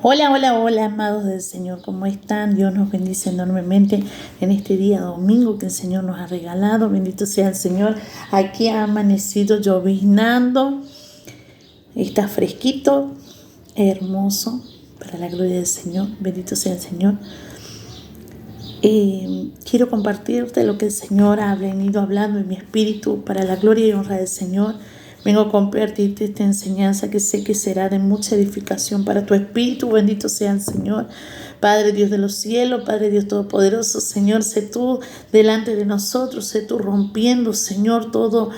Hola, hola, hola, amados del Señor, ¿cómo están? Dios nos bendice enormemente en este día domingo que el Señor nos ha regalado. Bendito sea el Señor. Aquí ha amanecido lloviznando, está fresquito, hermoso, para la gloria del Señor. Bendito sea el Señor. Quiero compartirte lo que el Señor ha venido hablando en mi espíritu para la gloria y honra del Señor. Vengo a compartirte esta enseñanza que sé que será de mucha edificación para tu espíritu. Bendito sea el Señor. Padre Dios de los cielos, Padre Dios Todopoderoso, Señor, sé tú delante de nosotros, sé tú rompiendo, Señor, toda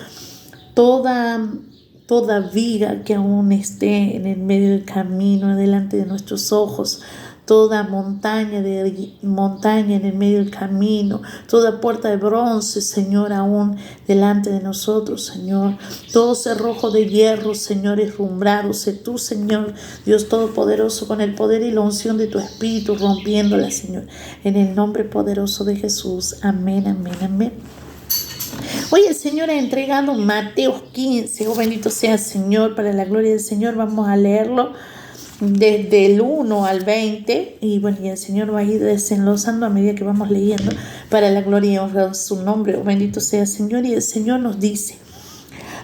viga que aún esté en el medio del camino, delante de nuestros ojos. Toda montaña en el medio del camino, toda puerta de bronce, Señor, aún delante de nosotros, Señor. Todo cerrojo de hierro, Señor, herrumbrado. Sé tú, Señor, Dios Todopoderoso, con el poder y la unción de tu Espíritu, rompiéndola, Señor. En el nombre poderoso de Jesús. Amén, amén, amén. Hoy el Señor ha entregado Mateo 15. Oh, bendito sea el Señor, para la gloria del Señor. Vamos a leerlo desde el 1 al 20, y bueno, y el Señor va a ir desenlazando a medida que vamos leyendo para la gloria y honra de su nombre. Oh, bendito sea el Señor. Y el Señor nos dice: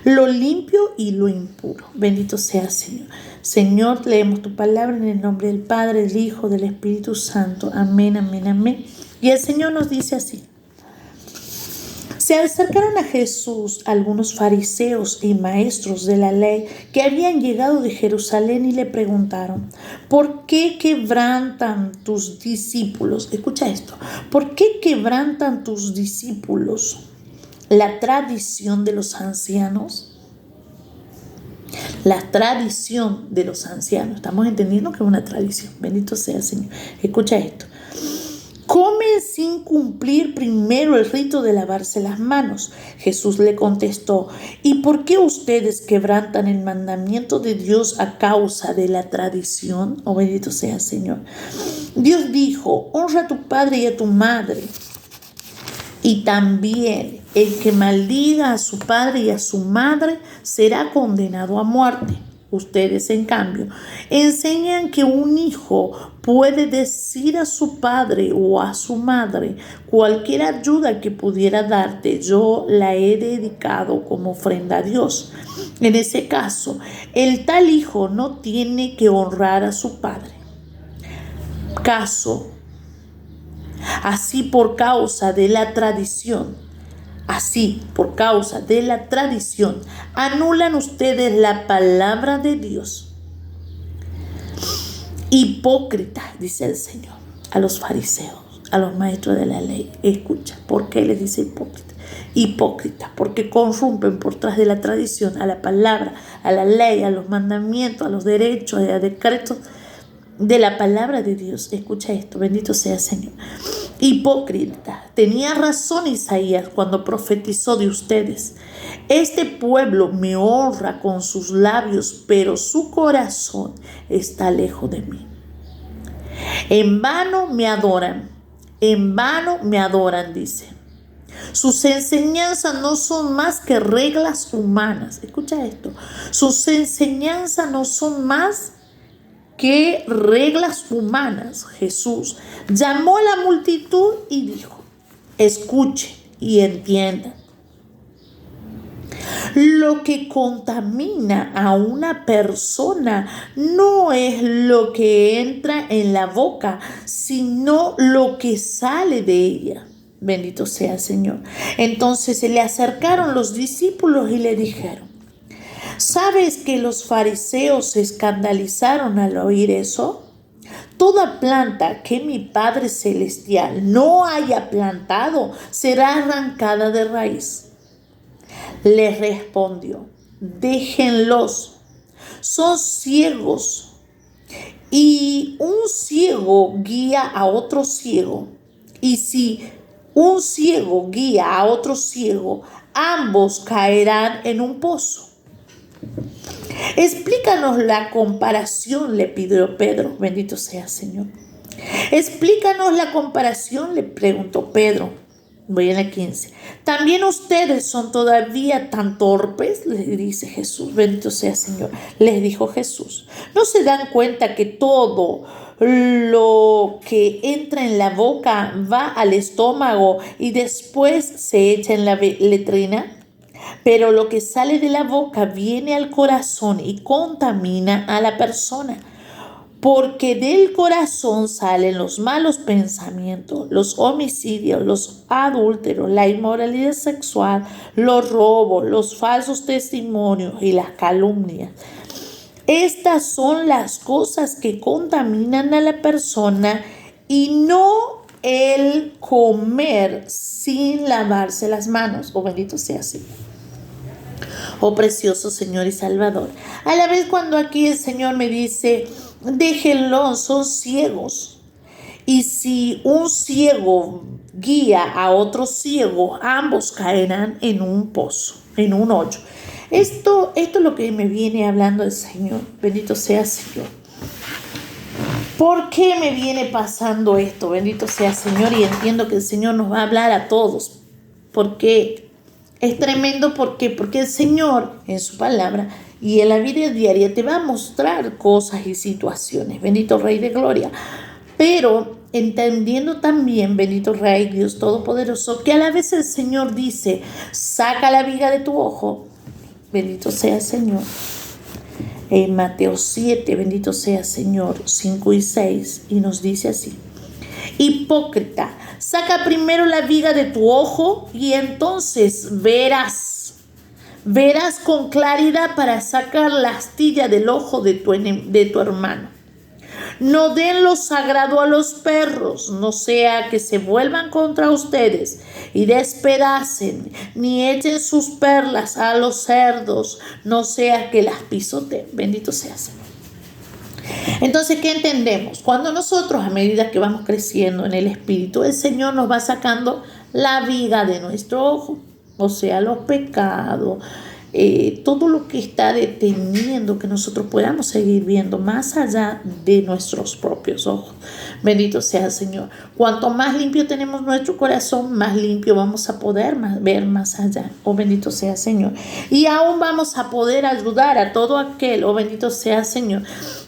lo limpio y lo impuro. Bendito sea el Señor. Señor, leemos tu palabra en el nombre del Padre, del Hijo, del Espíritu Santo. Amén, amén, amén. Y el Señor nos dice así: se acercaron a Jesús algunos fariseos y maestros de la ley que habían llegado de Jerusalén y le preguntaron: ¿por qué quebrantan tus discípulos? Escucha esto. ¿Por qué quebrantan tus discípulos la tradición de los ancianos? La tradición de los ancianos. Estamos entendiendo que es una tradición. Bendito sea el Señor. Escucha esto. Comen sin cumplir primero el rito de lavarse las manos. Jesús le contestó: ¿y por qué ustedes quebrantan el mandamiento de Dios a causa de la tradición? Oh, bendito sea el Señor. Dios dijo: honra a tu padre y a tu madre. Y también el que maldiga a su padre y a su madre será condenado a muerte. Ustedes, en cambio, enseñan que un hijo puede decir a su padre o a su madre: cualquier ayuda que pudiera darte, yo la he dedicado como ofrenda a Dios. En ese caso, el tal hijo no tiene que honrar a su padre. Así por causa de la tradición, anulan ustedes la palabra de Dios. Hipócritas, dice el Señor a los fariseos, a los maestros de la ley. Escucha, ¿por qué les dice hipócritas? Hipócritas, porque corrompen por tras de la tradición, a la palabra, a la ley, a los mandamientos, a los derechos, a los decretos de la palabra de Dios. Escucha esto, bendito sea el Señor. Hipócrita, tenía razón Isaías cuando profetizó de ustedes: este pueblo me honra con sus labios, pero su corazón está lejos de mí. En vano me adoran, dice. Sus enseñanzas no son más que reglas humanas. Escucha esto. Sus enseñanzas no son más que reglas humanas. Jesús llamó a la multitud y dijo: escuchen y entiendan. Lo que contamina a una persona no es lo que entra en la boca, sino lo que sale de ella. Bendito sea el Señor. Entonces se le acercaron los discípulos y le dijeron: ¿sabes que los fariseos se escandalizaron al oír eso? Toda planta que mi Padre Celestial no haya plantado será arrancada de raíz. Les respondió: déjenlos, son ciegos, y un ciego guía a otro ciego. Y si un ciego guía a otro ciego, ambos caerán en un pozo. Explícanos la comparación, le pidió Pedro. Bendito sea el Señor. Explícanos la comparación, le preguntó Pedro. Voy a la 15. También ustedes son todavía tan torpes, les dice Jesús. Bendito sea Señor. Les dijo Jesús. ¿No se dan cuenta que todo lo que entra en la boca va al estómago y después se echa en la letrina? Pero lo que sale de la boca viene al corazón y contamina a la persona. Porque del corazón salen los malos pensamientos, los homicidios, los adúlteros, la inmoralidad sexual, los robos, los falsos testimonios y las calumnias. Estas son las cosas que contaminan a la persona y no el comer sin lavarse las manos. Oh, bendito sea Señor. Oh, precioso Señor y Salvador. A la vez cuando aquí el Señor me dice, déjenlo, son ciegos. Y si un ciego guía a otro ciego, ambos caerán en un pozo, en un hoyo. Esto es lo que me viene hablando el Señor. Bendito sea Señor. ¿Por qué me viene pasando esto? Bendito sea Señor. Y entiendo que el Señor nos va a hablar a todos. Porque es tremendo. ¿Por qué? Porque el Señor en su palabra y en la vida diaria te va a mostrar cosas y situaciones. Bendito Rey de Gloria. Pero entendiendo también, bendito Rey, Dios Todopoderoso, que a la vez el Señor dice, saca la viga de tu ojo. Bendito sea el Señor. En Mateo 7, bendito sea Señor, 5 y 6, y nos dice así. Hipócrita, saca primero la viga de tu ojo y entonces verás con claridad para sacar la astilla del ojo de tu hermano. No den lo sagrado a los perros, no sea que se vuelvan contra ustedes y despedacen, ni echen sus perlas a los cerdos, no sea que las pisoteen. Bendito sea Señor. Entonces, ¿qué entendemos? Cuando nosotros, a medida que vamos creciendo en el Espíritu, el Señor nos va sacando la viga de nuestro ojo, o sea, los pecados, todo lo que está deteniendo que nosotros podamos seguir viendo más allá de nuestros propios ojos. Bendito sea el Señor. Cuanto más limpio tenemos nuestro corazón, más limpio vamos a poder ver más allá. Oh, bendito sea el Señor. Y aún vamos a poder ayudar a todo aquel, oh, bendito sea el Señor,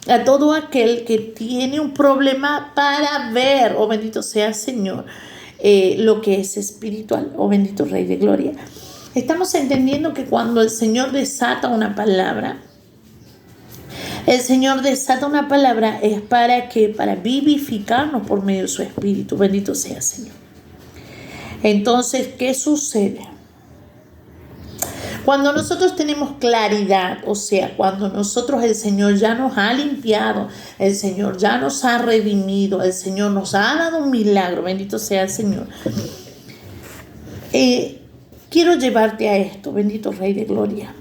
a todo aquel que tiene un problema para ver, oh, bendito sea el Señor, lo que es espiritual. Oh, bendito Rey de Gloria. Estamos entendiendo que cuando el Señor desata una palabra, es para vivificarnos por medio de su Espíritu. Bendito sea el Señor. Entonces, ¿qué sucede? Cuando nosotros tenemos claridad, o sea, cuando nosotros el Señor ya nos ha limpiado, el Señor ya nos ha redimido, el Señor nos ha dado un milagro, bendito sea el Señor. Quiero llevarte a esto, bendito Rey de Gloria.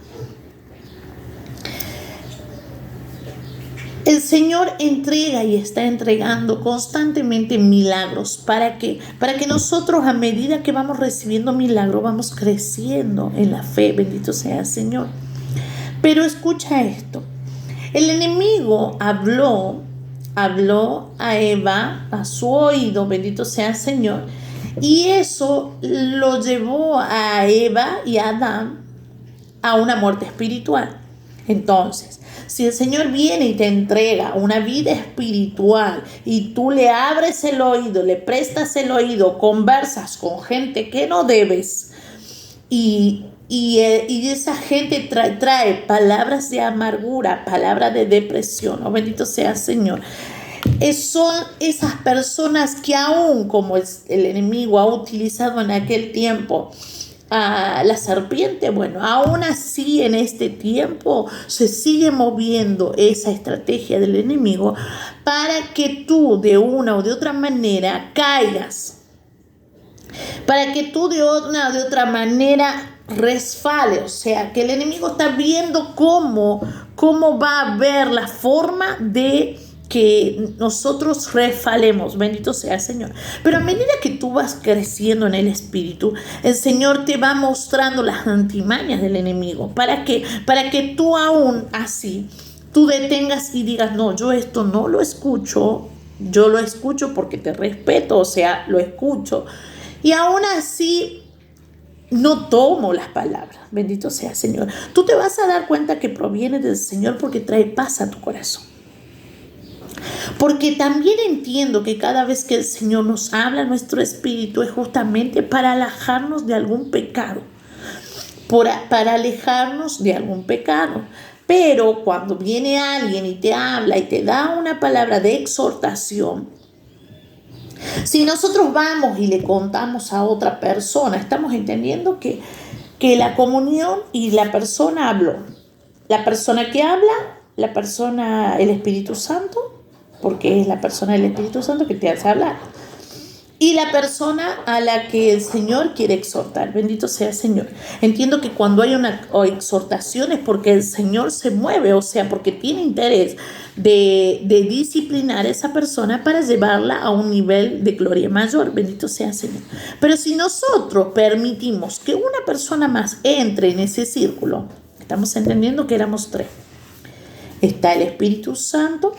El Señor entrega y está entregando constantemente milagros. ¿Para qué? Para que nosotros, a medida que vamos recibiendo milagros, vamos creciendo en la fe. Bendito sea el Señor. Pero escucha esto. El enemigo habló a Eva, a su oído, bendito sea el Señor. Y eso lo llevó a Eva y a Adán a una muerte espiritual. Entonces, si el Señor viene y te entrega una vida espiritual y tú le abres el oído, le prestas el oído, conversas con gente que no debes y esa gente trae palabras de amargura, palabras de depresión, oh, bendito sea el Señor. Son esas personas que aún, como el enemigo ha utilizado en aquel tiempo a la serpiente, bueno, aún así en este tiempo se sigue moviendo esa estrategia del enemigo para que tú de una o de otra manera caigas, para que tú de una o de otra manera resfale. O sea, que el enemigo está viendo cómo va a ver la forma de que nosotros resfalemos. Bendito sea el Señor. Pero a medida que tú vas creciendo en el Espíritu, el Señor te va mostrando las antimañas del enemigo. ¿Para qué? Para que tú aún así, tú detengas y digas, no, yo esto no lo escucho. Yo lo escucho porque te respeto, o sea, lo escucho. Y aún así no tomo las palabras. Bendito sea el Señor. Tú te vas a dar cuenta que proviene del Señor porque trae paz a tu corazón. Porque también entiendo que cada vez que el Señor nos habla, nuestro espíritu es justamente para alejarnos de algún pecado. Para alejarnos de algún pecado. Pero cuando viene alguien y te habla y te da una palabra de exhortación, si nosotros vamos y le contamos a otra persona, estamos entendiendo que la comunión y la persona habló. La persona que habla, la persona, el Espíritu Santo, porque es la persona del Espíritu Santo que te hace hablar. Y la persona a la que el Señor quiere exhortar. Bendito sea el Señor. Entiendo que cuando hay una exhortación es porque el Señor se mueve, o sea, porque tiene interés de disciplinar a esa persona para llevarla a un nivel de gloria mayor. Bendito sea el Señor. Pero si nosotros permitimos que una persona más entre en ese círculo, estamos entendiendo que éramos tres. Está el Espíritu Santo,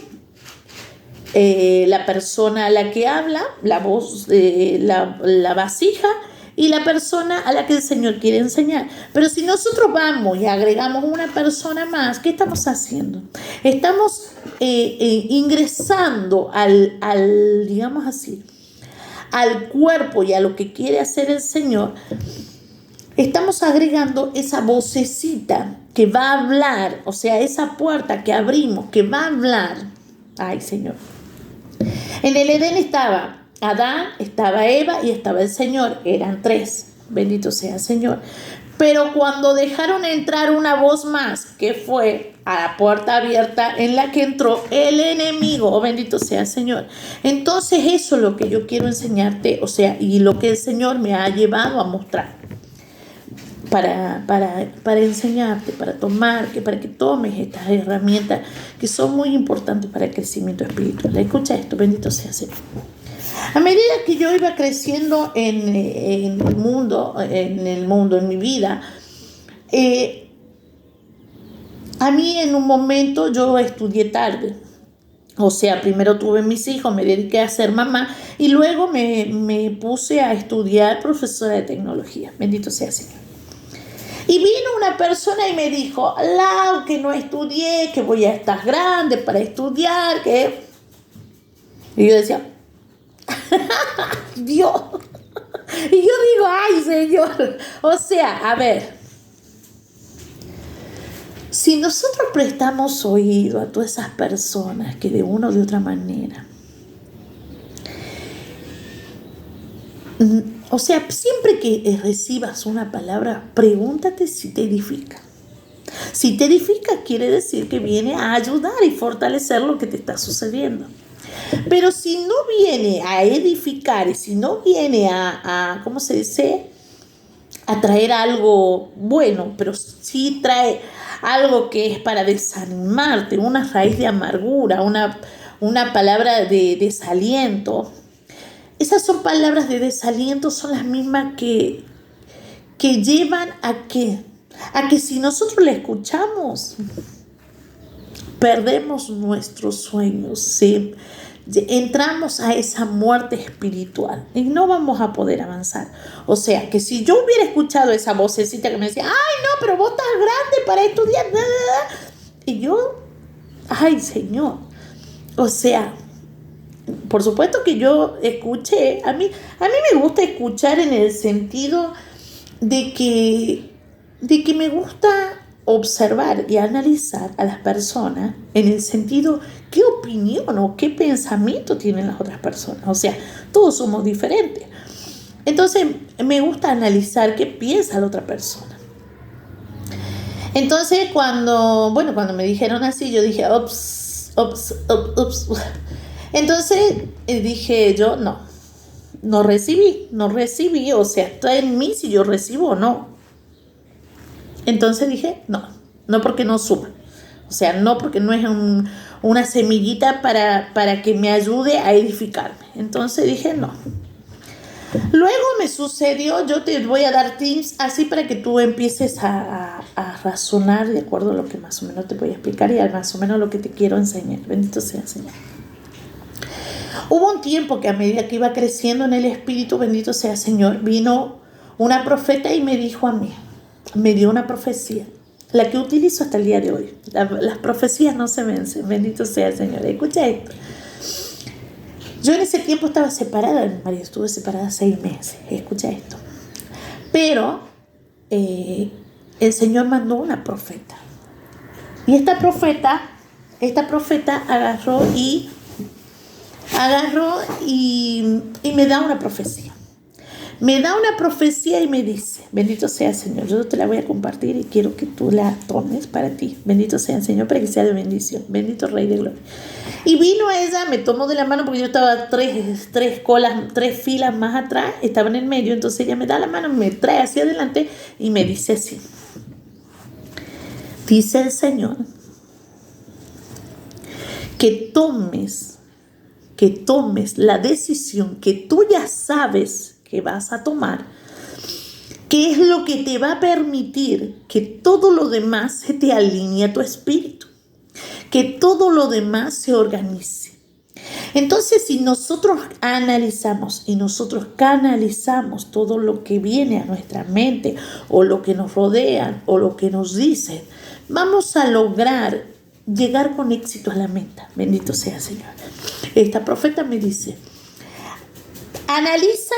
la persona a la que habla, la voz, la vasija, y la persona a la que el Señor quiere enseñar. Pero si nosotros vamos y agregamos una persona más, ¿qué estamos haciendo? Estamos ingresando al, digamos así, al cuerpo y a lo que quiere hacer el Señor. Estamos agregando esa vocecita que va a hablar, o sea, esa puerta que abrimos, que va a hablar. Ay, Señor. En el Edén estaba Adán, estaba Eva y estaba el Señor. Eran tres. Bendito sea el Señor. Pero cuando dejaron entrar una voz más, que fue a la puerta abierta en la que entró el enemigo, bendito sea el Señor. Entonces eso es lo que yo quiero enseñarte, o sea, y lo que el Señor me ha llevado a mostrar. Para enseñarte, para que tomes estas herramientas que son muy importantes para el crecimiento espiritual. Escucha esto, bendito sea el Señor. A medida que yo iba creciendo en el mundo, en mi vida, a mí en un momento yo estudié tarde. O sea, primero tuve mis hijos, me dediqué a ser mamá y luego me puse a estudiar profesora de tecnología. Bendito sea el Señor. Y vino una persona y me dijo, Lau, que no estudié, que voy a estar grande para estudiar, que... Y yo decía, Dios. Y yo digo, ay, Señor. O sea, a ver, si nosotros prestamos oído a todas esas personas que de una o de otra manera... O sea, siempre que recibas una palabra, pregúntate si te edifica. Si te edifica, quiere decir que viene a ayudar y fortalecer lo que te está sucediendo. Pero si no viene a edificar y si no viene ¿cómo se dice? A traer algo bueno, pero sí trae algo que es para desanimarte, una raíz de amargura, una palabra de desaliento. Esas son palabras de desaliento, son las mismas que llevan a que si nosotros la escuchamos, perdemos nuestros sueños, ¿sí? Entramos a esa muerte espiritual y no vamos a poder avanzar. O sea, que si yo hubiera escuchado esa vocecita que me decía, ay, no, pero vos estás grande para estudiar, y yo, ay, Señor, o sea... Por supuesto que yo escuché, a mí me gusta escuchar en el sentido de que me gusta observar y analizar a las personas en el sentido qué opinión o qué pensamiento tienen las otras personas. O sea, todos somos diferentes. Entonces me gusta analizar qué piensa la otra persona. Entonces cuando me dijeron así, yo dije, ups. Entonces dije yo, no recibí, o sea, está en mí si yo recibo o no. Entonces dije, no porque no suba, o sea, no porque no es una semillita para que me ayude a edificarme. Entonces dije, no. Luego me sucedió, yo te voy a dar tips así para que tú empieces a razonar de acuerdo a lo que más o menos te voy a explicar y a más o menos lo que te quiero enseñar. Bendito sea el Señor. Hubo un tiempo que a medida que iba creciendo en el Espíritu, bendito sea el Señor, vino una profeta y me dijo a mí, me dio una profecía, la que utilizo hasta el día de hoy. Las profecías no se vencen, bendito sea el Señor. Escucha esto. Yo en ese tiempo estaba separada de mi marido, estuve separada 6 meses. Escucha esto. Pero el Señor mandó una profeta. Y esta profeta agarró y me da una profecía. Me da una profecía y me dice, bendito sea el Señor, yo te la voy a compartir y quiero que tú la tomes para ti. Bendito sea el Señor, para que sea de bendición. Bendito Rey de Gloria. Y vino ella, me tomó de la mano porque yo estaba tres filas más atrás, estaba en el medio, entonces ella me da la mano, me trae hacia adelante y me dice así. Dice el Señor, que tomes la decisión que tú ya sabes que vas a tomar, que es lo que te va a permitir que todo lo demás se te alinee a tu espíritu, que todo lo demás se organice. Entonces, si nosotros analizamos y nosotros canalizamos todo lo que viene a nuestra mente o lo que nos rodea o lo que nos dicen, vamos a lograr llegar con éxito a la meta. Bendito sea el Señor. Esta profeta me dice, analiza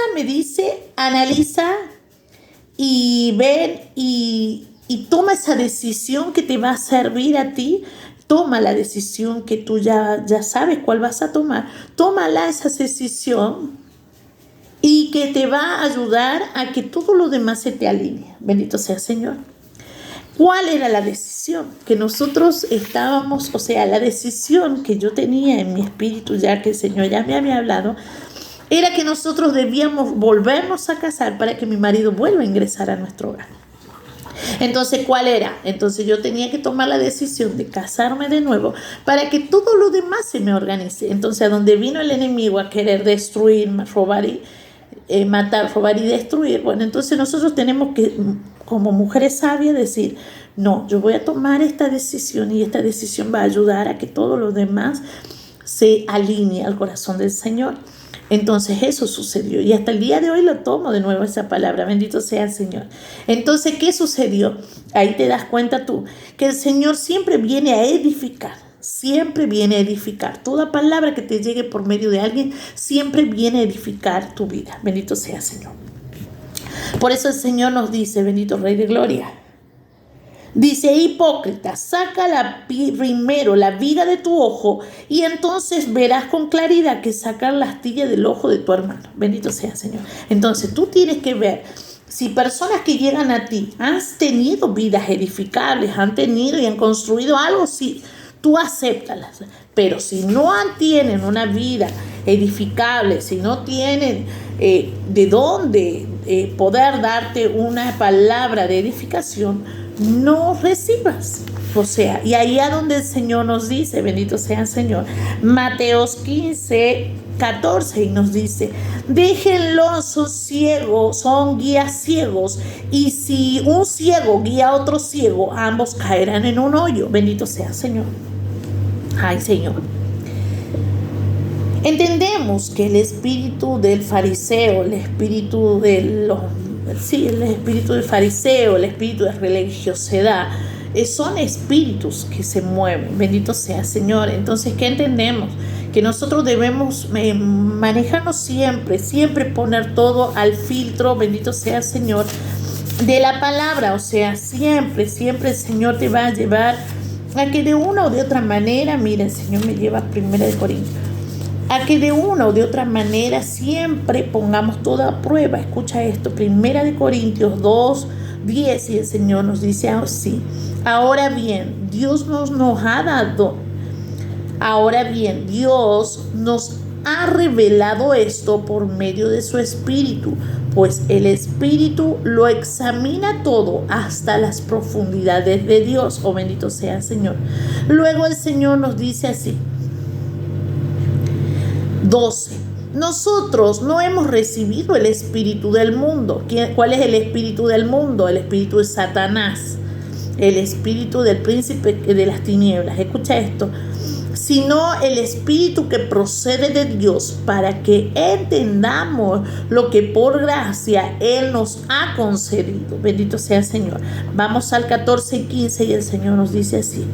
y ven y toma esa decisión que te va a servir a ti. Toma la decisión que tú ya sabes cuál vas a tomar. Tómala esa decisión y que te va a ayudar a que todo lo demás se te alinee. Bendito sea el Señor. ¿Cuál era la decisión? Que nosotros estábamos, o sea, la decisión que yo tenía en mi espíritu, ya que el Señor ya me había hablado, era que nosotros debíamos volvernos a casar para que mi marido vuelva a ingresar a nuestro hogar. Entonces, ¿cuál era? Entonces yo tenía que tomar la decisión de casarme de nuevo para que todo lo demás se me organice. Entonces, a donde vino el enemigo a querer destruir, robar y matar, robar y destruir, bueno, entonces nosotros tenemos que, como mujeres sabias, decir, no, yo voy a tomar esta decisión y esta decisión va a ayudar a que todo lo demás se alinee al corazón del Señor. Entonces eso sucedió y hasta el día de hoy lo tomo de nuevo esa palabra, bendito sea el Señor. Entonces, ¿qué sucedió? Ahí te das cuenta tú que el Señor siempre viene a edificar, siempre viene a edificar. Toda palabra que te llegue por medio de alguien siempre viene a edificar tu vida, bendito sea el Señor. Por eso el Señor nos dice, bendito Rey de Gloria, dice, hipócrita, saca primero la viga de tu ojo y entonces verás con claridad que sacar la astilla del ojo de tu hermano. Bendito sea el Señor. Entonces tú tienes que ver si personas que llegan a ti han tenido vidas edificables, han tenido y han construido algo, sí, tú acéptalas. Pero si no tienen una vida edificable, si no tienen de dónde poder darte una palabra de edificación, no recibas. O sea, y ahí a donde el Señor nos dice, bendito sea el Señor, Mateos 15:14, y nos dice, déjenlos, son ciegos, son guías ciegos, y si un ciego guía a otro ciego, ambos caerán en un hoyo. Bendito sea el Señor. Ay, Señor. Entendemos que el espíritu del fariseo, el espíritu del fariseo, el espíritu de religiosidad, son espíritus que se mueven. Bendito sea el Señor. Entonces, ¿qué entendemos? Que nosotros debemos manejarnos siempre poner todo al filtro, bendito sea el Señor, de la palabra. O sea, siempre el Señor te va a llevar a que de una o de otra manera, mira, el Señor me lleva a 1 Corintios, a que de una o de otra manera siempre pongamos toda prueba. Escucha esto, 1 Corintios 2:10, y el Señor nos dice así, ahora bien, Dios nos ha revelado esto por medio de su Espíritu, pues el Espíritu lo examina todo hasta las profundidades de Dios. Oh, bendito sea el Señor. Luego el Señor nos dice así, 12. Nosotros no hemos recibido el espíritu del mundo. ¿Cuál es el espíritu del mundo? El espíritu de Satanás, el espíritu del príncipe de las tinieblas. Escucha esto. sino el Espíritu que procede de Dios, para que entendamos lo que por gracia Él nos ha concedido. Bendito sea el Señor. Vamos al 14 y 15 y el Señor nos dice así: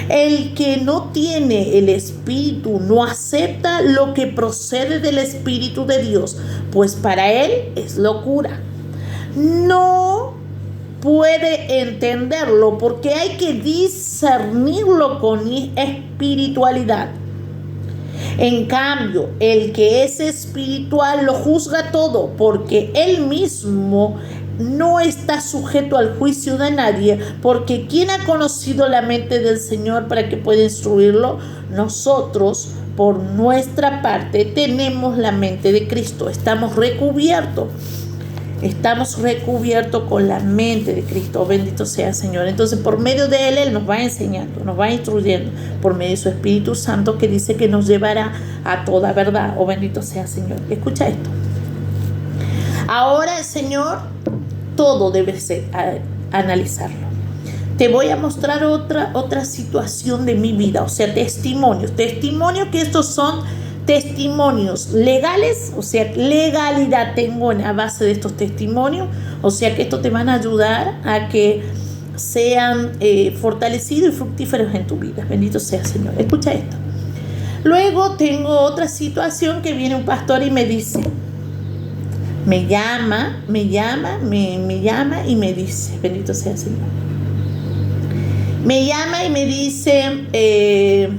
el que no tiene el Espíritu no acepta lo que procede del Espíritu de Dios, pues para él es locura. No puede entenderlo porque hay que discernirlo con espiritualidad. En cambio, el que es espiritual lo juzga todo, porque él mismo no está sujeto al juicio de nadie, porque ¿quién ha conocido la mente del Señor para que pueda instruirlo? Nosotros, por nuestra parte, tenemos la mente de Cristo. Estamos recubiertos con la mente de Cristo. Bendito sea el Señor. Entonces, por medio de Él nos va enseñando, nos va instruyendo, por medio de su Espíritu Santo, que dice que nos llevará a toda verdad. Oh, bendito sea el Señor. Escucha esto. Ahora el Señor, todo debe ser analizarlo. Te voy a mostrar otra situación de mi vida, o sea, testimonios que estos son testimonios legales, o sea, legalidad tengo a base de estos testimonios, o sea, que estos te van a ayudar a que sean fortalecidos y fructíferos en tu vida. Bendito sea el Señor. Escucha esto. Luego tengo otra situación que viene un pastor y me dice, me llama y me dice, bendito sea el Señor. Me llama y me dice,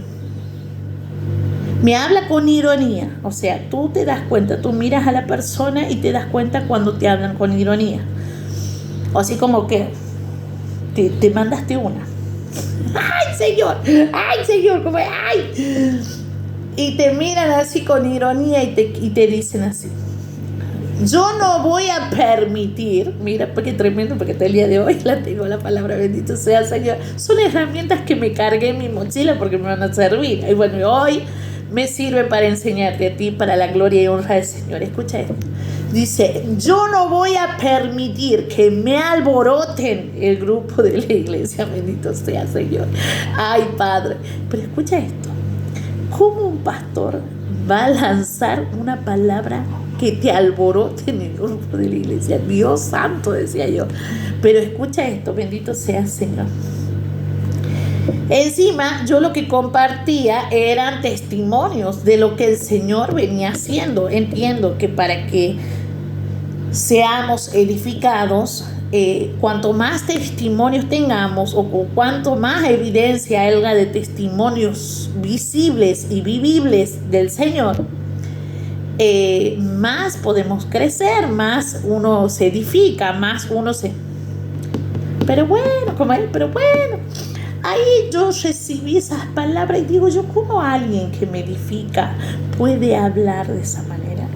me habla con ironía. O sea, tú te das cuenta, tú miras a la persona y te das cuenta cuando te hablan con ironía. O así como que te mandaste una. ¡Ay, Señor! Como, ¡ay! Y te miran así con ironía y te dicen así: yo no voy a permitir, mira, porque tremendo, porque hasta el día de hoy la tengo la palabra, bendito sea el Señor. Son herramientas que me cargué en mi mochila porque me van a servir. Y bueno, hoy me sirve para enseñarte a ti, para la gloria y honra del Señor. Escucha esto. Dice, yo no voy a permitir que me alboroten el grupo de la iglesia, bendito sea el Señor. Ay, Padre. Pero escucha esto. ¿Cómo un pastor va a lanzar una palabra que te alborote en el grupo de la iglesia? Dios santo, decía yo. Pero escucha esto, bendito sea el Señor. Encima, yo lo que compartía eran testimonios de lo que el Señor venía haciendo. Entiendo que para que seamos edificados, cuanto más testimonios tengamos o cuanto más evidencia haya de testimonios visibles y vivibles del Señor, más podemos crecer, más uno se edifica, más uno se... Pero bueno, ahí yo recibí esas palabras y digo yo, ¿cómo alguien que me edifica puede hablar de esa manera?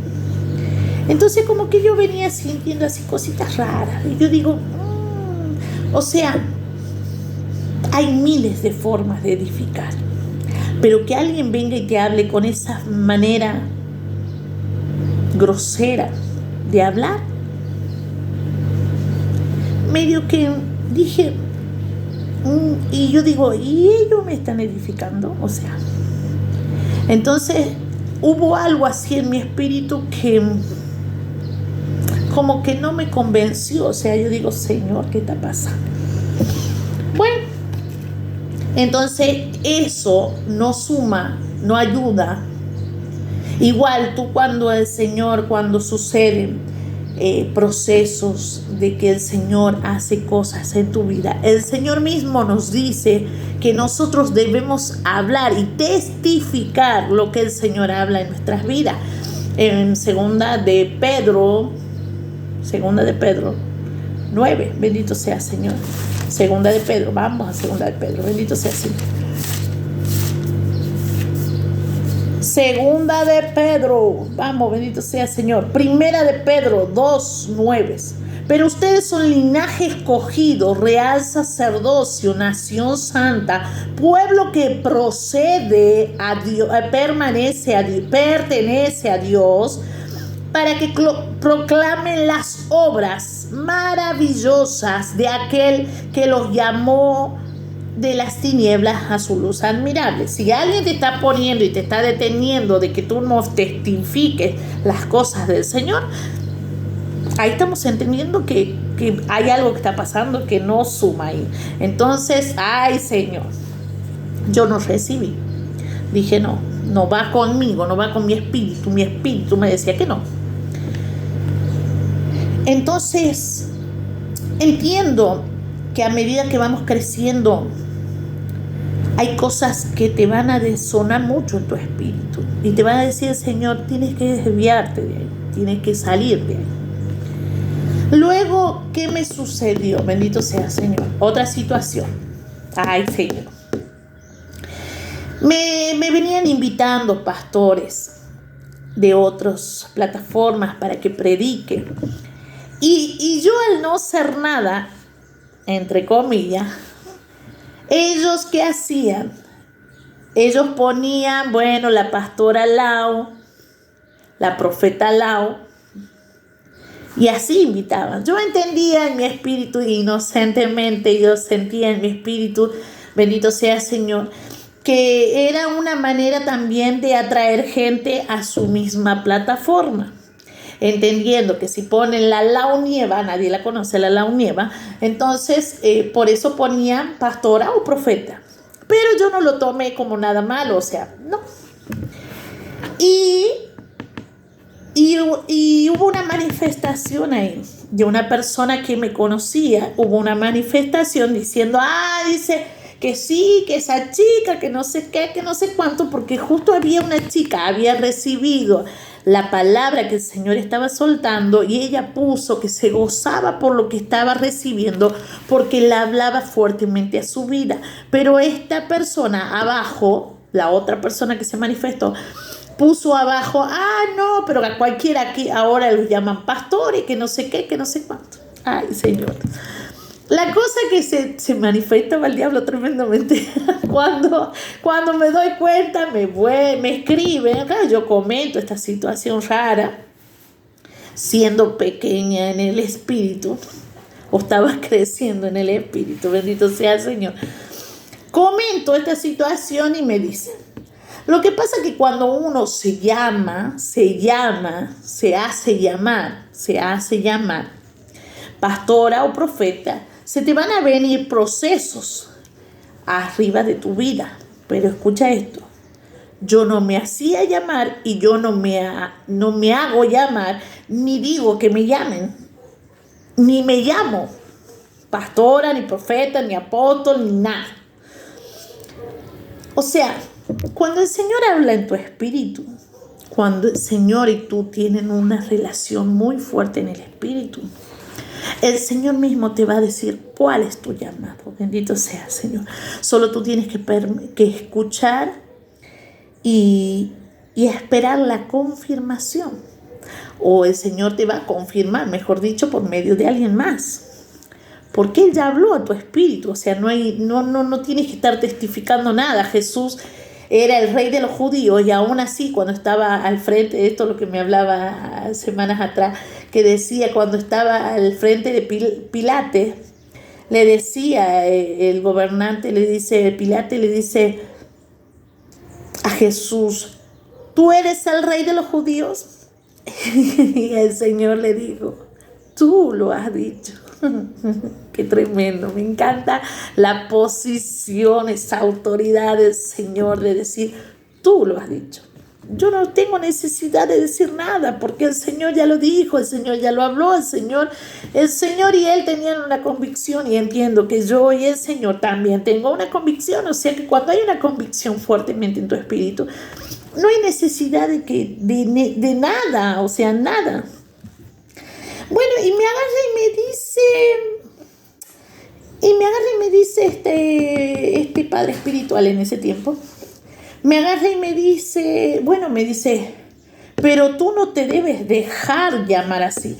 Entonces como que yo venía sintiendo así cositas raras y yo digo, o sea, hay miles de formas de edificar, pero que alguien venga y te hable con esa manera grosera de hablar, medio que dije, y yo digo, ¿y ellos me están edificando? O sea, entonces hubo algo así en mi espíritu que como que no me convenció. O sea, yo digo, Señor, ¿qué está pasando? Bueno, entonces eso no suma, no ayuda. Igual tú cuando suceden procesos de que el Señor hace cosas en tu vida, el Señor mismo nos dice que nosotros debemos hablar y testificar lo que el Señor habla en nuestras vidas. En segunda de Pedro 9, bendito sea el Señor. Segunda de Pedro, vamos a segunda de Pedro, bendito sea el Señor. Segunda de Pedro, vamos, bendito sea el Señor. Primera de Pedro 2:9. Pero ustedes son linaje escogido, real sacerdocio, nación santa, pueblo que procede a Dios, pertenece a Dios, para que proclamen las obras maravillosas de aquel que los llamó de las tinieblas a su luz admirable. Si alguien te está poniendo y te está deteniendo de que tú no testifiques las cosas del Señor, ahí estamos entendiendo que hay algo que está pasando que no suma ahí. Entonces, ay Señor, yo no recibí. Dije, no va conmigo, no va con mi espíritu. Mi espíritu me decía que no. Entonces, entiendo que a medida que vamos creciendo, hay cosas que te van a desonar mucho en tu espíritu. Y te van a decir, Señor, tienes que desviarte de ahí, tienes que salir de ahí. Luego, ¿qué me sucedió? Bendito sea, Señor. Otra situación. Ay, Señor. Me venían invitando pastores de otras plataformas para que predique. Y yo, al no ser nada, entre comillas, ellos, ¿qué hacían? Ellos ponían, bueno, la pastora Lau, la profeta Lau, y así invitaban. Yo entendía en mi espíritu, inocentemente, yo sentía en mi espíritu, bendito sea el Señor, que era una manera también de atraer gente a su misma plataforma. Entendiendo que si ponen la Lau Nieva, nadie la conoce, la Lau Nieva, entonces por eso ponían pastora o profeta. Pero yo no lo tomé como nada malo, o sea, no. Y hubo una manifestación ahí de una persona que me conocía. Hubo una manifestación diciendo, dice que sí, que esa chica, que no sé qué, que no sé cuánto, porque justo había una chica, había recibido la palabra que el Señor estaba soltando y ella puso que se gozaba por lo que estaba recibiendo porque la hablaba fuertemente a su vida. Pero esta persona abajo, la otra persona que se manifestó, puso abajo, no, pero a cualquiera aquí ahora los llaman pastores, que no sé qué, que no sé cuánto. Ay, Señor. La cosa que se manifestaba el diablo tremendamente cuando me doy cuenta, me escriben, claro, yo comento esta situación rara, siendo pequeña en el espíritu, o estaba creciendo en el espíritu, bendito sea el Señor. Comento esta situación y me dicen, lo que pasa es que cuando uno se hace llamar pastora o profeta, se te van a venir procesos arriba de tu vida. Pero escucha esto, yo no me hacía llamar y yo no me hago llamar, ni digo que me llamen, ni me llamo pastora, ni profeta, ni apóstol, ni nada. O sea, cuando el Señor habla en tu espíritu, cuando el Señor y tú tienen una relación muy fuerte en el espíritu, el Señor mismo te va a decir cuál es tu llamado. Bendito sea el Señor. Solo tú tienes que escuchar y esperar la confirmación. O el Señor te va a confirmar, mejor dicho, por medio de alguien más. Porque Él ya habló a tu espíritu. O sea, no tienes que estar testificando nada. Jesús era el rey de los judíos y aún así cuando estaba al frente, esto es lo que me hablaba semanas atrás, que decía cuando estaba al frente de Pilates, le decía el gobernante, Pilates le dice a Jesús, ¿tú eres el rey de los judíos? Y el Señor le dijo, tú lo has dicho. Qué tremendo, me encanta la posición, esa autoridad del Señor de decir, tú lo has dicho. Yo no tengo necesidad de decir nada porque el Señor ya lo dijo, el Señor ya lo habló, el Señor y Él tenían una convicción y entiendo que yo y el Señor también tengo una convicción. O sea que cuando hay una convicción fuertemente en tu espíritu, no hay necesidad de nada, o sea, nada. Bueno, y me agarra y me dice este padre espiritual en ese tiempo, me agarra y me dice, pero tú no te debes dejar llamar así,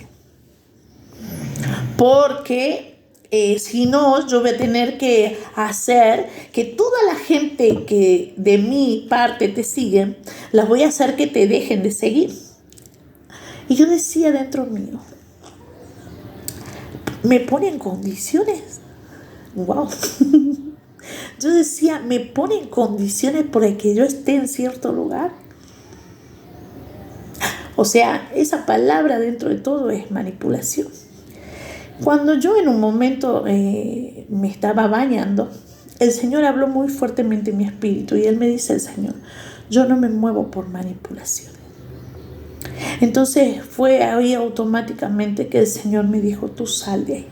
porque si no, yo voy a tener que hacer que toda la gente que de mi parte te siguen, las voy a hacer que te dejen de seguir. Y yo decía dentro mío, ¿me ponen condiciones? Wow. yo decía, me ponen condiciones para que yo esté en cierto lugar. O sea, esa palabra dentro de todo es manipulación. Cuando yo en un momento me estaba bañando, el Señor habló muy fuertemente en mi espíritu y Él me dice, el Señor, yo no me muevo por manipulación. Entonces fue ahí automáticamente que el Señor me dijo, tú sal de ahí.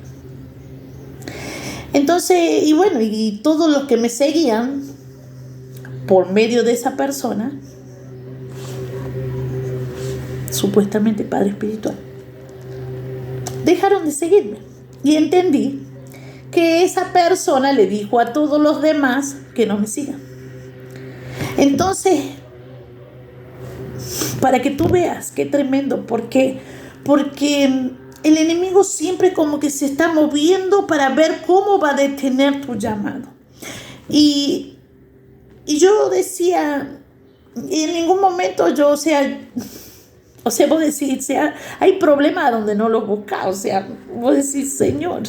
Entonces, y bueno, y todos los que me seguían por medio de esa persona, supuestamente padre espiritual, dejaron de seguirme. Y entendí que esa persona le dijo a todos los demás que no me sigan. Entonces, para que tú veas qué tremendo, porque el enemigo siempre como que se está moviendo para ver cómo va a detener tu llamado. Y yo decía, en ningún momento yo, o sea, vos decís, hay problemas donde no los buscas, o sea, vos decís, Señor,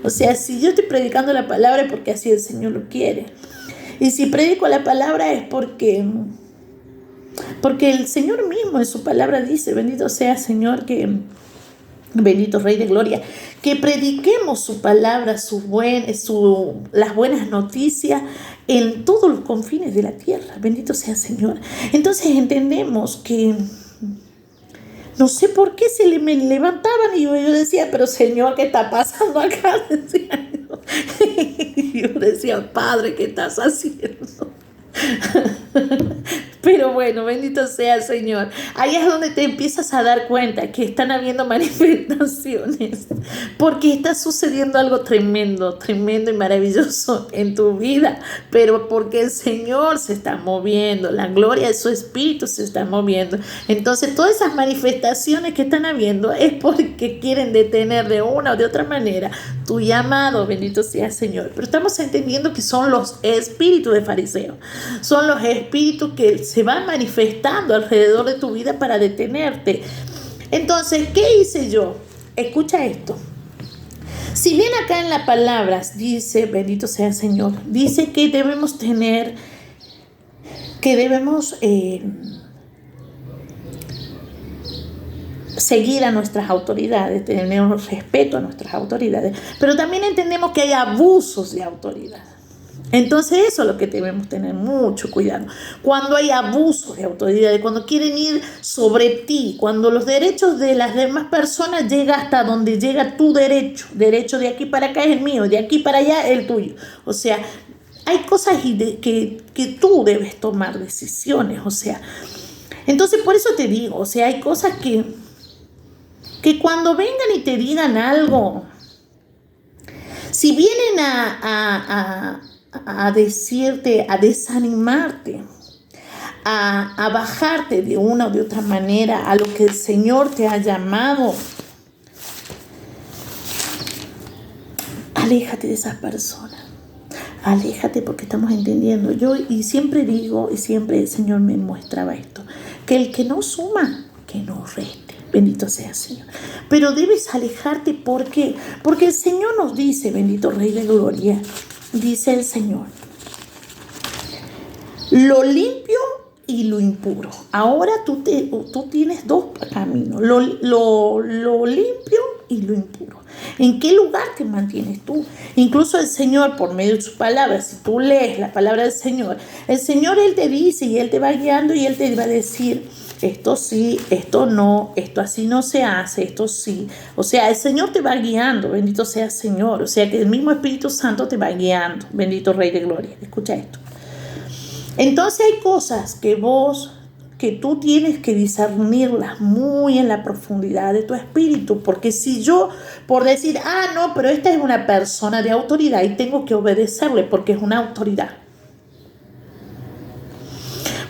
o sea, si yo estoy predicando la palabra es porque así el Señor lo quiere. Y si predico la palabra es porque el Señor mismo en su palabra dice, bendito sea Señor, bendito Rey de Gloria, que prediquemos su palabra, las buenas noticias en todos los confines de la tierra. Bendito sea Señor. Entonces entendemos que no sé por qué me levantaban y yo decía, pero Señor, ¿qué está pasando acá? Decía yo. Y yo decía, Padre, ¿qué estás haciendo? Pero bueno, bendito sea el Señor. Ahí es donde te empiezas a dar cuenta que están habiendo manifestaciones, porque está sucediendo algo tremendo, tremendo y maravilloso en tu vida, pero porque el Señor se está moviendo, la gloria de su Espíritu se está moviendo. Entonces todas esas manifestaciones que están habiendo es porque quieren detener de una o de otra manera tu llamado, bendito sea el Señor. Pero estamos entendiendo que son los espíritus de fariseos, son los espíritus que se van manifestando alrededor de tu vida para detenerte. Entonces, ¿qué hice yo? Escucha esto. Si bien acá en la palabra dice, bendito sea el Señor, dice que debemos seguir a nuestras autoridades, tener un respeto a nuestras autoridades, pero también entendemos que hay abusos de autoridad. Entonces eso es lo que debemos tener mucho cuidado. Cuando hay abusos de autoridad, cuando quieren ir sobre ti, cuando los derechos de las demás personas llegan hasta donde llega tu derecho de aquí para acá es el mío, de aquí para allá es el tuyo. O sea, hay cosas que tú debes tomar decisiones, o sea. Entonces por eso te digo, o sea, hay cosas que cuando vengan y te digan algo, si vienen a decirte, a desanimarte, a bajarte de una o de otra manera a lo que el Señor te ha llamado, aléjate de esas personas. Aléjate, porque estamos entendiendo. Yo y siempre digo, y siempre el Señor me mostraba esto, que el que no suma, que no reste. Bendito sea el Señor. Pero debes alejarte, ¿por qué? Porque el Señor nos dice, bendito Rey de Gloria, dice el Señor, lo limpio y lo impuro. Ahora tú tienes dos caminos, lo limpio y lo impuro. ¿En qué lugar te mantienes tú? Incluso el Señor, por medio de sus palabras, si tú lees la palabra del Señor, el Señor, Él te dice y Él te va guiando y Él te va a decir, esto sí, esto no, esto así no se hace, esto sí. O sea, el Señor te va guiando, bendito sea el Señor. O sea, que el mismo Espíritu Santo te va guiando, bendito Rey de Gloria. Escucha esto. Entonces hay cosas que tú tienes que discernirlas muy en la profundidad de tu espíritu, porque si yo, por decir, no, pero esta es una persona de autoridad y tengo que obedecerle porque es una autoridad.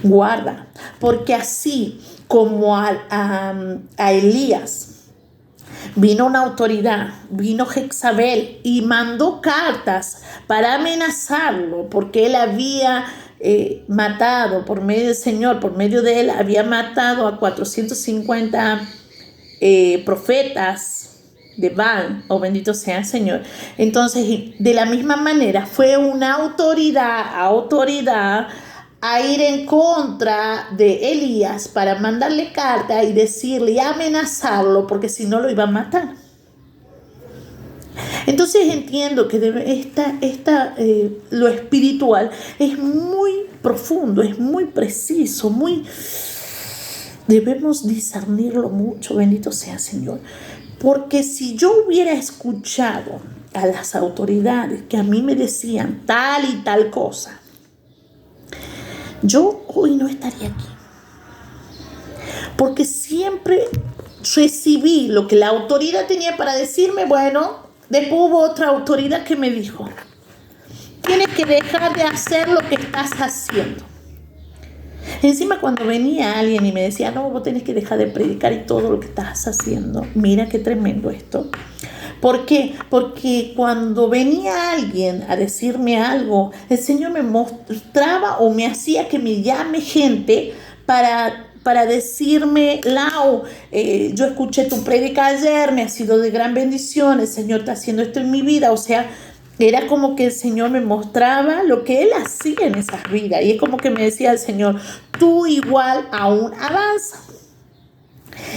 Guarda, porque así como a Elías vino una autoridad, vino Jezabel y mandó cartas para amenazarlo, porque él había matado por medio del Señor, por medio de él había matado a 450 profetas de Baal, o bendito sea el Señor. Entonces, de la misma manera, fue una autoridad a ir en contra de Elías para mandarle carta y decirle y amenazarlo, porque si no lo iba a matar. Entonces entiendo que lo espiritual es muy profundo, es muy preciso, debemos discernirlo mucho, bendito sea el Señor. Porque si yo hubiera escuchado a las autoridades que a mí me decían tal y tal cosa, yo hoy no estaría aquí. Porque siempre recibí lo que la autoridad tenía para decirme. Bueno, después hubo otra autoridad que me dijo: tienes que dejar de hacer lo que estás haciendo. Encima, cuando venía alguien y me decía: no, vos tenés que dejar de predicar y todo lo que estás haciendo. Mira qué tremendo esto. ¿Por qué? Porque cuando venía alguien a decirme algo, el Señor me mostraba o me hacía que me llame gente para decirme: Lau, yo escuché tu prédica ayer, me ha sido de gran bendición, el Señor está haciendo esto en mi vida. O sea, era como que el Señor me mostraba lo que Él hacía en esas vidas. Y es como que me decía el Señor: tú igual aún avanza.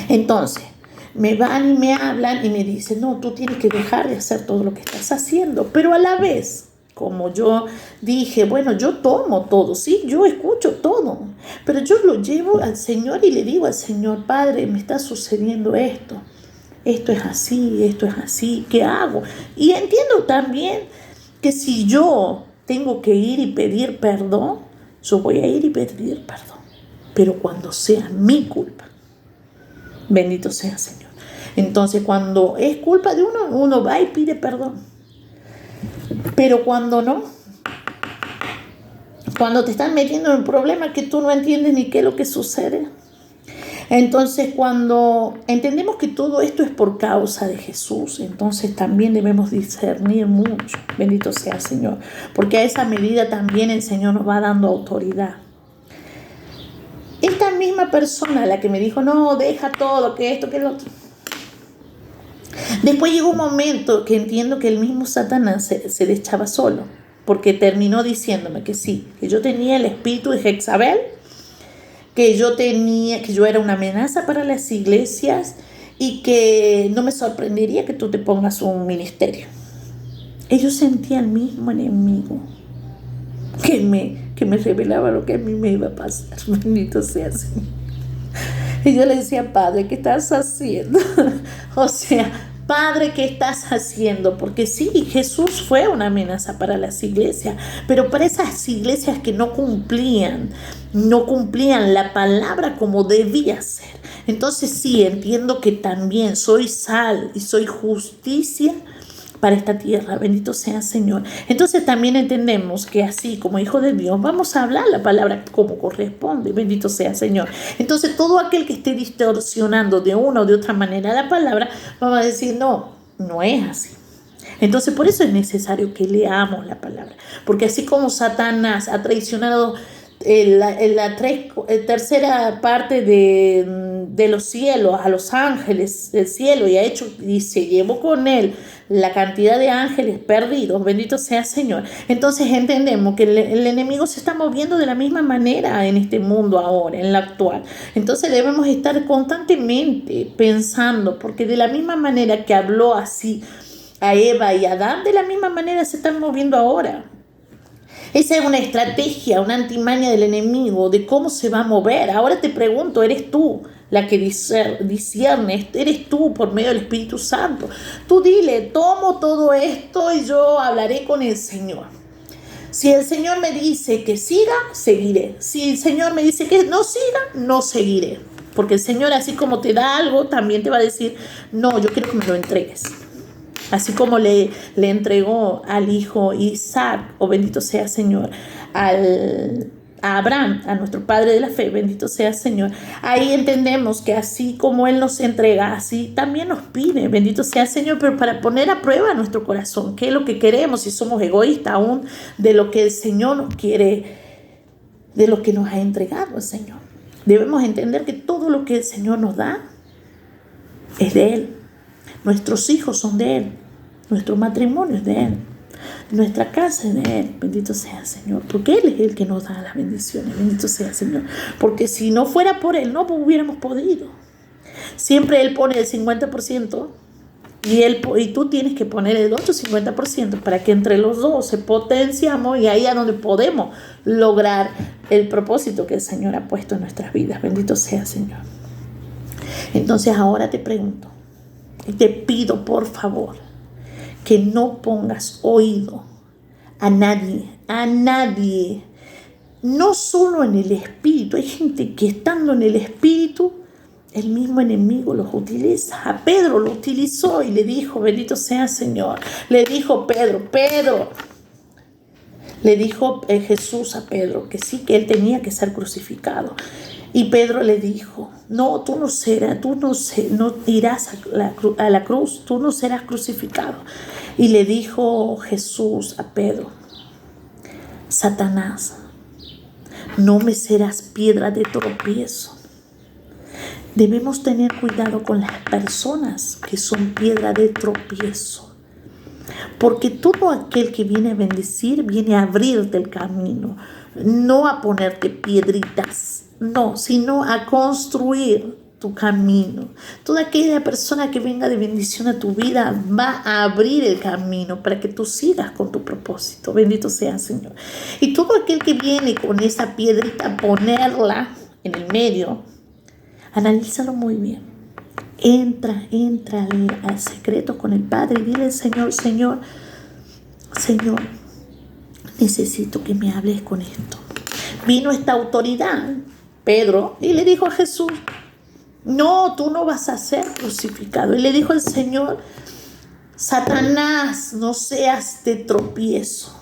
Entonces, me van y me hablan y me dicen: no, tú tienes que dejar de hacer todo lo que estás haciendo. Pero a la vez, como yo dije, bueno, yo tomo todo, sí, yo escucho todo, pero yo lo llevo al Señor y le digo al Señor: Padre, me está sucediendo esto es así, ¿qué hago? Y entiendo también que si yo tengo que ir y pedir perdón, yo voy a ir y pedir perdón, pero cuando sea mi culpa. Bendito sea el Señor. Entonces, cuando es culpa de uno, uno va y pide perdón. Pero cuando no, cuando te están metiendo en un problema que tú no entiendes ni qué es lo que sucede. Entonces, cuando entendemos que todo esto es por causa de Jesús, entonces también debemos discernir mucho. Bendito sea el Señor. Porque a esa medida también el Señor nos va dando autoridad. Esta misma persona, la que me dijo: no, deja todo, que esto, que lo otro. Después llegó un momento que entiendo que el mismo Satanás se le echaba solo, porque terminó diciéndome que sí, que yo tenía el espíritu de Jezabel, que yo era una amenaza para las iglesias y que no me sorprendería que tú te pongas un ministerio. Ellos sentían el mismo enemigo que me revelaba lo que a mí me iba a pasar. Bendito sea el Señor. Y yo le decía: Padre, ¿qué estás haciendo? O sea, Padre, ¿qué estás haciendo? Porque sí, Jesús fue una amenaza para las iglesias, pero para esas iglesias que no cumplían la palabra como debía ser. Entonces sí, entiendo que también soy sal y soy justicia para esta tierra. Bendito sea el Señor. Entonces también entendemos que así como hijo de Dios vamos a hablar la palabra como corresponde. Bendito sea el Señor. Entonces todo aquel que esté distorsionando de una o de otra manera la palabra, vamos a decir: no es así. Entonces por eso es necesario que leamos la palabra, porque así como Satanás ha traicionado la tercera parte de los cielos, a los ángeles del cielo, y se llevó con él la cantidad de ángeles perdidos, bendito sea el Señor. Entonces entendemos que el enemigo se está moviendo de la misma manera en este mundo ahora, en la actual. Entonces debemos estar constantemente pensando, porque de la misma manera que habló así a Eva y a Adán, de la misma manera se están moviendo ahora. Esa es una estrategia, una antimaña del enemigo de cómo se va a mover. Ahora te pregunto: ¿eres tú la que discierne? ¿Eres tú por medio del Espíritu Santo? Tú dile: tomo todo esto y yo hablaré con el Señor. Si el Señor me dice que siga, seguiré. Si el Señor me dice que no siga, no seguiré. Porque el Señor, así como te da algo, también te va a decir: no, yo quiero que me lo entregues. Así como le entregó al hijo Isaac, o bendito sea el Señor, a Abraham, a nuestro padre de la fe, bendito sea el Señor. Ahí entendemos que así como Él nos entrega, así también nos pide, bendito sea el Señor, pero para poner a prueba nuestro corazón, qué es lo que queremos, si somos egoístas aún de lo que el Señor nos quiere, de lo que nos ha entregado el Señor. Debemos entender que todo lo que el Señor nos da es de Él. Nuestros hijos son de Él. Nuestro matrimonio es de Él. Nuestra casa es de Él. Bendito sea el Señor. Porque Él es el que nos da las bendiciones. Bendito sea el Señor. Porque si no fuera por Él, no hubiéramos podido. Siempre Él pone el 50%. Y tú tienes que poner el otro 50% para que entre los dos se potenciamos, y ahí es donde podemos lograr el propósito que el Señor ha puesto en nuestras vidas. Bendito sea el Señor. Entonces ahora te pregunto y te pido por favor que no pongas oído a nadie, no solo en el espíritu. Hay gente que estando en el espíritu, el mismo enemigo los utiliza. A Pedro lo utilizó y le dijo, bendito sea el Señor. Le dijo Pedro, le dijo Jesús a Pedro que sí, que él tenía que ser crucificado. Y Pedro le dijo, no, tú no irás a la cruz, tú no serás crucificado. Y le dijo Jesús a Pedro, Satanás, no me serás piedra de tropiezo. Debemos tener cuidado con las personas que son piedra de tropiezo, porque todo aquel que viene a bendecir viene a abrirte el camino, no a ponerte piedritas, no, sino a construir tu camino. Toda aquella persona que venga de bendición a tu vida va a abrir el camino para que tú sigas con tu propósito. Bendito sea el Señor. Y todo aquel que viene con esa piedrita a ponerla en el medio, analízalo muy bien. Entra al secreto con el Padre y dile al Señor, Señor, necesito que me hables con esto. Vino esta autoridad, Pedro, y le dijo a Jesús, no, tú no vas a ser crucificado. Y le dijo el Señor, Satanás, no seas de tropiezo.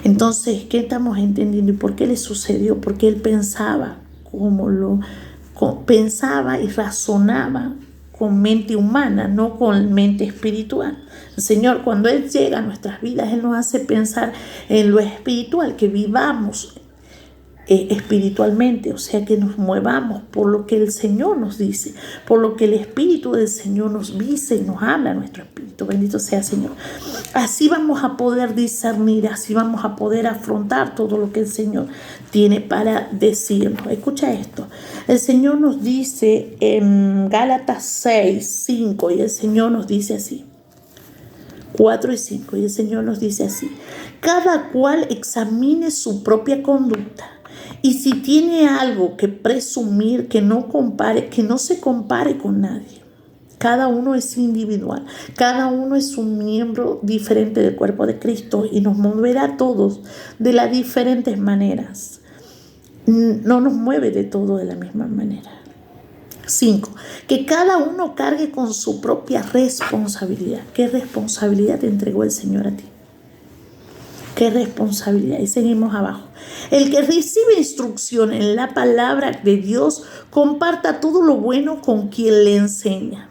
Entonces, ¿qué estamos entendiendo y por qué le sucedió? Porque él pensaba pensaba y razonaba con mente humana, no con mente espiritual. El Señor, cuando Él llega a nuestras vidas, Él nos hace pensar en lo espiritual, que vivamos espiritualmente, o sea, que nos movamos por lo que el Señor nos dice, por lo que el Espíritu del Señor nos dice y nos habla a nuestro espíritu. Bendito sea el Señor. Así vamos a poder discernir, así vamos a poder afrontar todo lo que el Señor tiene para decirnos. Escucha esto. El Señor nos dice en Gálatas 6, 5, y el Señor nos dice así. 4 y 5, y el Señor nos dice así: cada cual examine su propia conducta, y si tiene algo que presumir, que no se compare con nadie. Cada uno es individual, cada uno es un miembro diferente del cuerpo de Cristo y nos moverá a todos de las diferentes maneras. No nos mueve de todo de la misma manera. 5. Que cada uno cargue con su propia responsabilidad. ¿Qué responsabilidad te entregó el Señor a ti? ¿Qué responsabilidad? Y seguimos abajo. El que recibe instrucción en la palabra de Dios, comparta todo lo bueno con quien le enseña.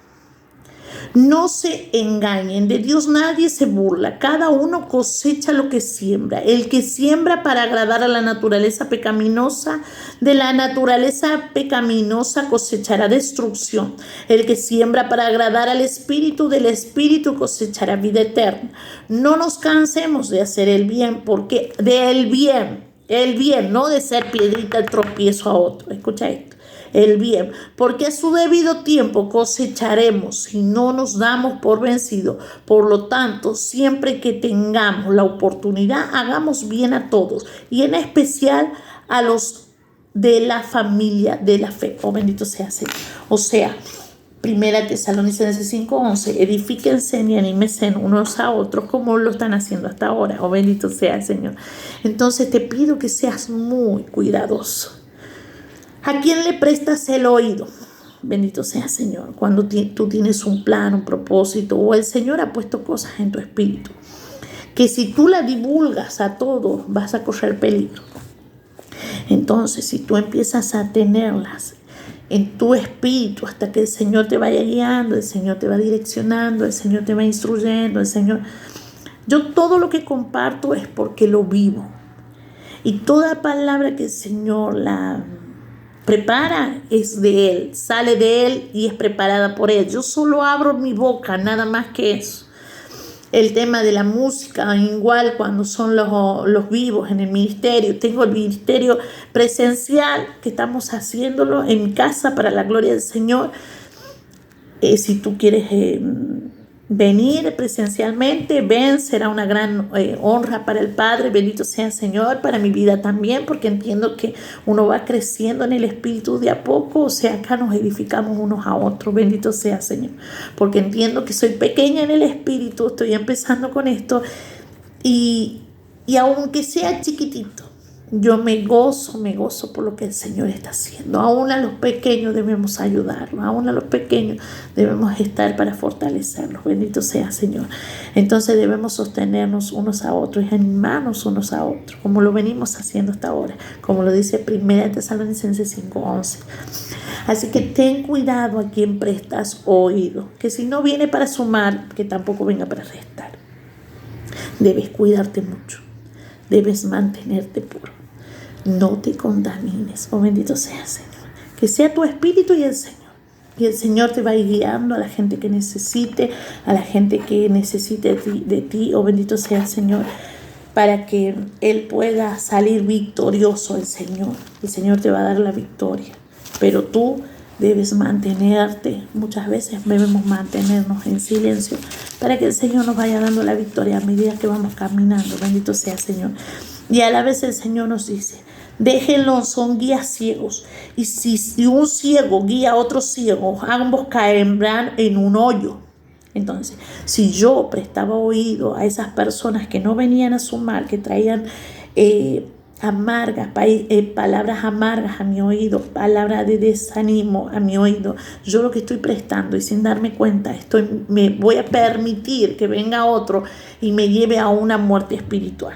No se engañen, de Dios nadie se burla, cada uno cosecha lo que siembra. El que siembra para agradar a la naturaleza pecaminosa, de la naturaleza pecaminosa cosechará destrucción. El que siembra para agradar al Espíritu, del Espíritu cosechará vida eterna. No nos cansemos de hacer el bien, porque el bien, no de ser piedrita de tropiezo a otro. Escucha esto. El bien, porque a su debido tiempo cosecharemos si no nos damos por vencidos. Por lo tanto, siempre que tengamos la oportunidad, hagamos bien a todos y en especial a los de la familia de la fe. Oh, bendito sea Señor. O sea, 1 Tesalonicenses 5:11, edifíquense y anímense unos a otros como lo están haciendo hasta ahora. Oh, bendito sea el Señor. Entonces te pido que seas muy cuidadoso. ¿A quién le prestas el oído? Bendito sea el Señor. Cuando tú tienes un plan, un propósito, o el Señor ha puesto cosas en tu espíritu, que si tú la divulgas a todos, vas a correr peligro. Entonces, si tú empiezas a tenerlas en tu espíritu hasta que el Señor te vaya guiando, el Señor te va direccionando, el Señor te va instruyendo, yo todo lo que comparto es porque lo vivo. Y toda palabra que el Señor prepara es de Él, sale de Él y es preparada por Él. Yo solo abro mi boca, nada más que eso. El tema de la música, igual cuando son los vivos en el ministerio. Tengo el ministerio presencial que estamos haciéndolo en mi casa para la gloria del Señor. Si tú quieres venir presencialmente, ven, será una gran honra para el Padre. Bendito sea el Señor, para mi vida también, porque entiendo que uno va creciendo en el Espíritu de a poco. O sea, acá nos edificamos unos a otros. Bendito sea el Señor, porque entiendo que soy pequeña en el Espíritu, estoy empezando con esto y aunque sea chiquitito, yo me gozo por lo que el Señor está haciendo. Aún a los pequeños debemos ayudarlos, aún a los pequeños debemos estar para fortalecerlos. Bendito sea el Señor. Entonces debemos sostenernos unos a otros y animarnos unos a otros, como lo venimos haciendo hasta ahora, como lo dice 1 Tesalonicenses 5:11. Así que ten cuidado a quien prestas oído, que si no viene para sumar, que tampoco venga para restar. Debes cuidarte mucho, debes mantenerte puro. No te contamines, bendito sea el Señor. Que sea tu espíritu y el Señor. Y el Señor te va a ir guiando a la gente que necesite, a la gente que necesite de ti, bendito sea el Señor, para que Él pueda salir victorioso, el Señor. El Señor te va a dar la victoria. Pero tú debes mantenerte. Muchas veces debemos mantenernos en silencio para que el Señor nos vaya dando la victoria a medida que vamos caminando. Bendito sea el Señor. Y a la vez el Señor nos dice, déjenlo, son guías ciegos. Y si un ciego guía a otro ciego, ambos caerán en un hoyo. Entonces, si yo prestaba oído a esas personas que no venían a sumar, que traían palabras amargas a mi oído, palabras de desánimo a mi oído, yo lo que estoy prestando y sin darme cuenta, me voy a permitir que venga otro y me lleve a una muerte espiritual.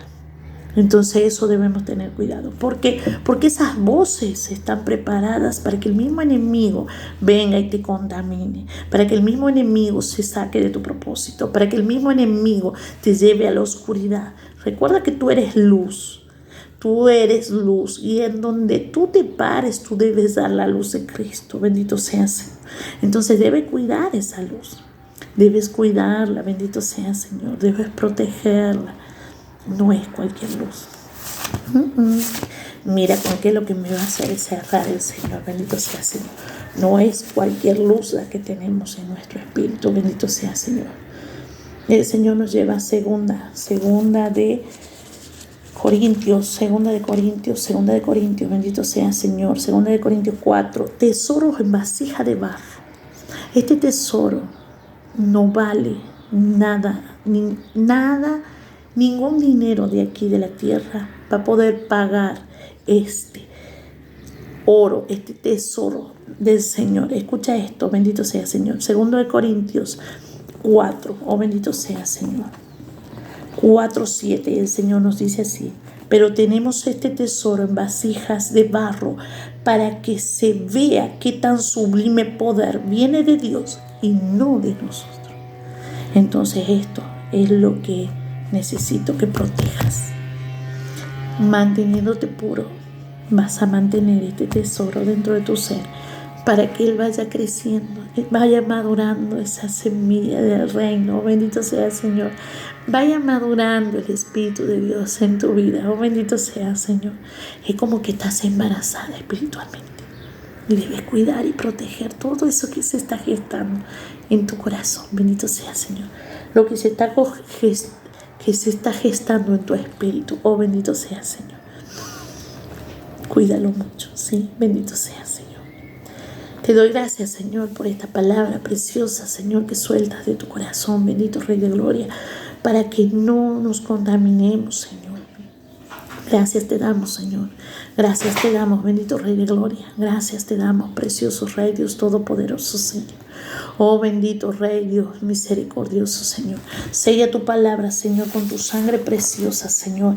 Entonces eso debemos tener cuidado. ¿Por qué? Porque esas voces están preparadas para que el mismo enemigo venga y te contamine, para que el mismo enemigo se saque de tu propósito, para que el mismo enemigo te lleve a la oscuridad. Recuerda que tú eres luz. Tú eres luz y en donde tú te pares, tú debes dar la luz de Cristo. Bendito sea el Señor. Entonces debes cuidar esa luz. Debes cuidarla, bendito sea el Señor. Debes protegerla. No es cualquier luz. Mira con qué es lo que me va a hacer cerrar el Señor. Bendito sea el Señor. No es cualquier luz la que tenemos en nuestro espíritu. Bendito sea el Señor. El Señor nos lleva a segunda de Corintios, bendito sea el Señor. 2 de Corintios 4, tesoros en vasija de barro. Este tesoro no vale nada, ningún dinero de aquí de la tierra va a poder pagar este oro, este tesoro del Señor. Escucha esto, bendito sea el Señor. 2 de Corintios 4, bendito sea el Señor. 4:7, el Señor nos dice así: pero tenemos este tesoro en vasijas de barro para que se vea qué tan sublime poder viene de Dios y no de nosotros. Entonces esto es lo que necesito que protejas. Manteniéndote puro, vas a mantener este tesoro dentro de tu ser para que Él vaya creciendo, vaya madurando esa semilla del reino. Bendito sea el Señor. Vaya madurando el Espíritu de Dios en tu vida. Bendito sea el Señor. Es como que estás embarazada espiritualmente y debes cuidar y proteger todo eso que se está gestando en tu corazón. Bendito sea el Señor. Lo que se está gestando en tu espíritu. Bendito sea el Señor. Cuídalo mucho, ¿sí? Bendito sea el Señor. Te doy gracias, Señor, por esta palabra preciosa, Señor, que sueltas de tu corazón, bendito Rey de Gloria, para que no nos contaminemos, Señor. Gracias te damos, Señor. Gracias te damos, bendito Rey de Gloria. Gracias te damos, precioso Rey, Dios Todopoderoso, Señor. Bendito Rey, Dios misericordioso, Señor. Sella tu palabra, Señor, con tu sangre preciosa, Señor.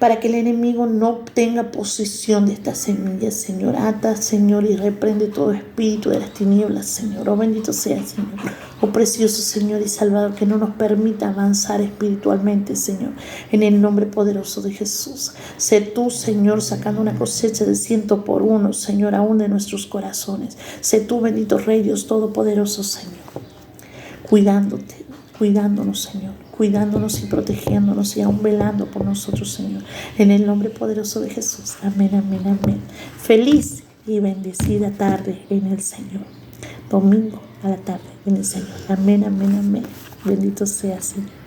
para que el enemigo no tenga posesión de estas semillas, Señor. Ata, Señor, y reprende todo espíritu de las tinieblas, Señor. Oh, bendito sea, Señor. Oh, precioso Señor y Salvador, que no nos permita avanzar espiritualmente, Señor. En el nombre poderoso de Jesús. Sé tú, Señor, sacando una cosecha de 100 por 1, Señor, aún de nuestros corazones. Sé tú, bendito Rey, Dios Todopoderoso, Señor. Cuidándonos, Señor, cuidándonos y protegiéndonos y aún velando por nosotros, Señor, en el nombre poderoso de Jesús. Amén, amén, amén. Feliz y bendecida tarde en el Señor. Domingo a la tarde en el Señor. Amén, amén, amén. Bendito sea, Señor.